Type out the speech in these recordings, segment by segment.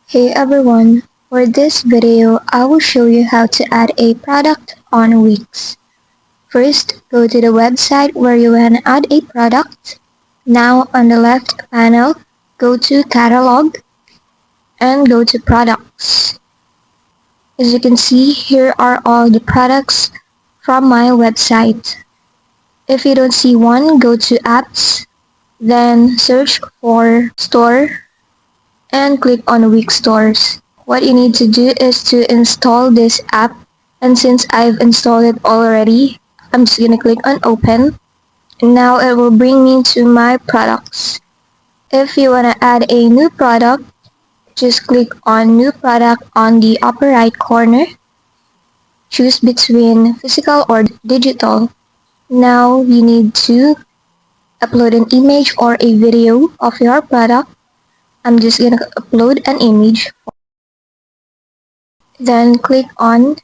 Hey everyone, for this video, I will show you how to add a product on Wix. First, go to the website where you want to add a product. Now on the left panel, go to Catalog and go to Products. As you can see, here are all the products from my website. If you don't see one, go to Apps, then search for Store and click on Wix Stores. What you need to do is to install this app, and since I've installed it already, I'm just gonna click on open, and now it will bring me to my products. If you wanna add a new product, just click on new product on the upper right corner. Choose between physical or digital. Now you need to upload an image or a video of your product. I'm just gonna upload an image. Then click on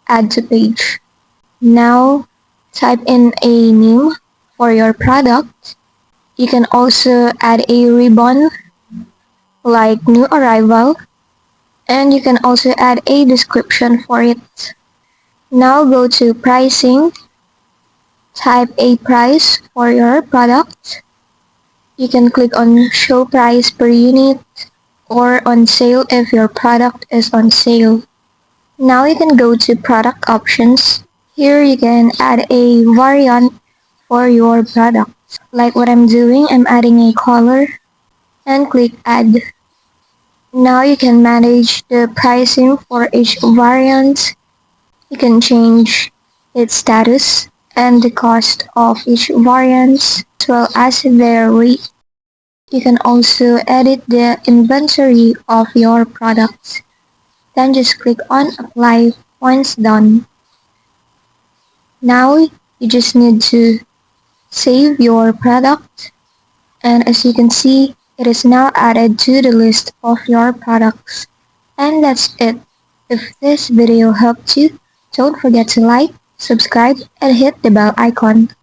Add to Page. Now type in a name for your product. You can also add a ribbon like new arrival, and you can also add a description for it. Now go to pricing. Type a price for your product. You can click on show price per unit or on sale if your product is on sale. Now you can go to product options. Here you can add a variant for your product. Like what I'm doing, I'm adding a color and click add. Now you can manage the pricing for each variant. You can change its status and the cost of each variant as well as their weight. You can also edit the inventory of your products. Then just click on apply once done. Now you just need to save your product, and as you can see, it is now added to the list of your products. And that's it. If this video helped you, don't forget to like, subscribe, and hit the bell icon.